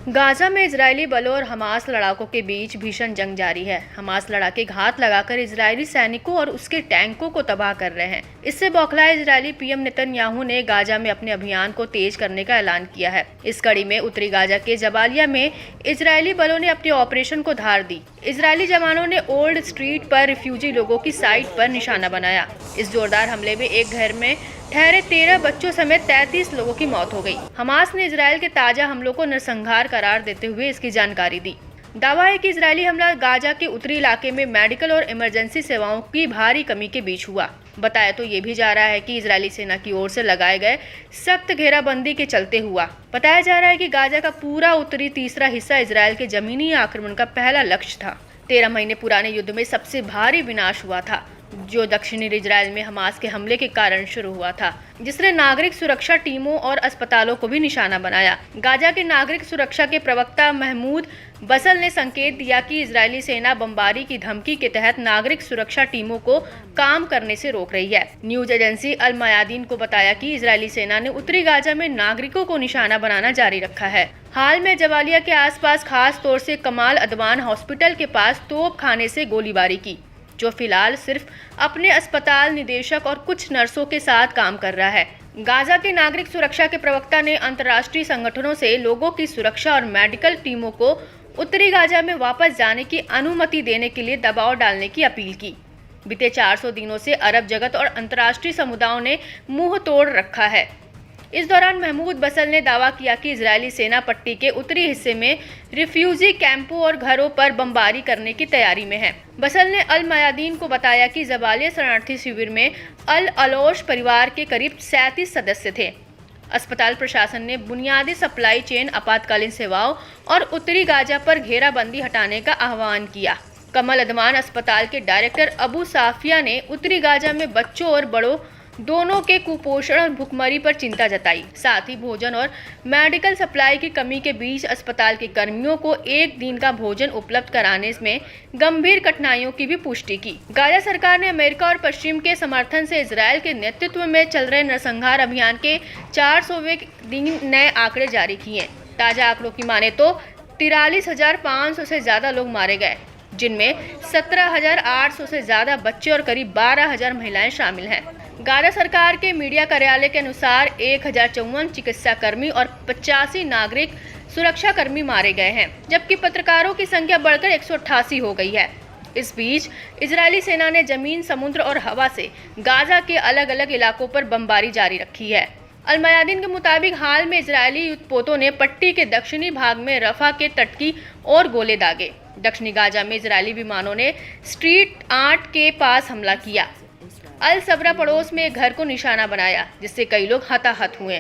Gaza में Israeli बलों और हमास लड़ाकों के बीच भीषण जंग जारी है। हमास लड़ाके घात लगाकर इजरायली सैनिकों और उसके टैंकों को तबाह कर रहे हैं। इससे बौखलाए इजरायली पीएम नेतन्याहू ने गाजा में अपने अभियान को तेज करने का ऐलान किया है। इस कड़ी में उत्तरी गाजा के जबालिया में इजरायली बलों ने अपने ऑपरेशन को धार दी। इजरायली जवानों ने ओल्ड स्ट्रीट पर रिफ्यूजी लोगों की साइट पर निशाना बनाया। इस जोरदार हमले में एक घर में ठहरे 13 बच्चों समेत 33 लोगों की मौत हो गई। हमास ने इजरायल के ताजा हमलों को नरसंहार करार देते हुए इसकी जानकारी दी। दावा है कि इजरायली हमला गाजा के उत्तरी इलाके में मेडिकल और इमरजेंसी सेवाओं की भारी कमी के बीच हुआ। बताया तो ये भी जा रहा है कि इजरायली सेना की ओर से लगाए गए सख्त घेराबंदी के चलते हुआ। बताया जा रहा है कि गाजा का पूरा उत्तरी तीसरा हिस्सा इजरायल के जमीनी आक्रमण का पहला लक्ष्य था। 13 महीने पुराने युद्ध में सबसे भारी विनाश हुआ था, जो दक्षिणी इजरायल में हमास के हमले के कारण शुरू हुआ था, जिसने नागरिक सुरक्षा टीमों और अस्पतालों को भी निशाना बनाया। गाजा के नागरिक सुरक्षा के प्रवक्ता महमूद बसल ने संकेत दिया कि इजरायली सेना बमबारी की धमकी के तहत नागरिक सुरक्षा टीमों को काम करने से रोक रही है। न्यूज एजेंसी अल मयादीन को बताया कि इजरायली सेना ने उत्तरी गाजा में नागरिकों को निशाना बनाना जारी रखा है। हाल में जबालिया के आसपास खास तौर से कमाल अदवान हॉस्पिटल के पास तोप खाने से गोलीबारी की, जो फिलहाल सिर्फ अपने अस्पताल निदेशक और कुछ नर्सों के साथ काम कर रहा है। गाजा के नागरिक सुरक्षा के प्रवक्ता ने अंतर्राष्ट्रीय संगठनों से लोगों की सुरक्षा और मेडिकल टीमों को उत्तरी गाजा में वापस जाने की अनुमति देने के लिए दबाव डालने की अपील की। बीते 400 दिनों से अरब जगत और अंतर्राष्ट्रीय समुदायों ने मुंह तोड़ रखा है। इस दौरान महमूद बसल ने दावा किया कि इजरायली सेना पट्टी के उत्तरी हिस्से में रिफ्यूजी कैंपों और घरों पर बमबारी करने की तैयारी में है। बसल ने अल मयादीन को बताया कि जबालिया शरणार्थी शिविर में अल अलोश परिवार के करीब 37 सदस्य थे। अस्पताल प्रशासन ने बुनियादी सप्लाई चेन, आपातकालीन सेवाओं और उत्तरी गाजा पर घेराबंदी हटाने का आह्वान किया। कमल अदवान अस्पताल के डायरेक्टर अबू साफिया ने उत्तरी गाजा में बच्चों और बड़ों दोनों के कुपोषण और भुखमरी पर चिंता जताई। साथ ही भोजन और मेडिकल सप्लाई की कमी के बीच अस्पताल के कर्मियों को एक दिन का भोजन उपलब्ध कराने में गंभीर कठिनाइयों की भी पुष्टि की। गाजा सरकार ने अमेरिका और पश्चिम के समर्थन से इजरायल के नेतृत्व में चल रहे नरसंहार अभियान के 400वें दिन नए आंकड़े जारी किए। ताजा आंकड़ों की माने तो 43,500 से ज्यादा लोग मारे गए, जिनमें 17,800 से ज्यादा बच्चे और करीब 12,000 महिलाएं शामिल हैं। गाजा सरकार के मीडिया कार्यालय के अनुसार 1,054 चिकित्सा कर्मी और 85 नागरिक सुरक्षा कर्मी मारे गए हैं, जबकि पत्रकारों की संख्या बढ़कर 188 हो गई है। इस बीच इजरायली सेना ने जमीन, समुद्र और हवा से गाजा के अलग अलग इलाकों पर बमबारी जारी रखी है। अल मयादीन के मुताबिक हाल में इजरायली युद्धपोतों ने पट्टी के दक्षिणी भाग में रफा के तट की ओर गोले दागे। दक्षिणी गाजा में इजरायली विमानों ने स्ट्रीट 8 के पास हमला किया। अल सबरा पड़ोस में एक घर को निशाना बनाया, जिससे कई लोग हताहत हुए।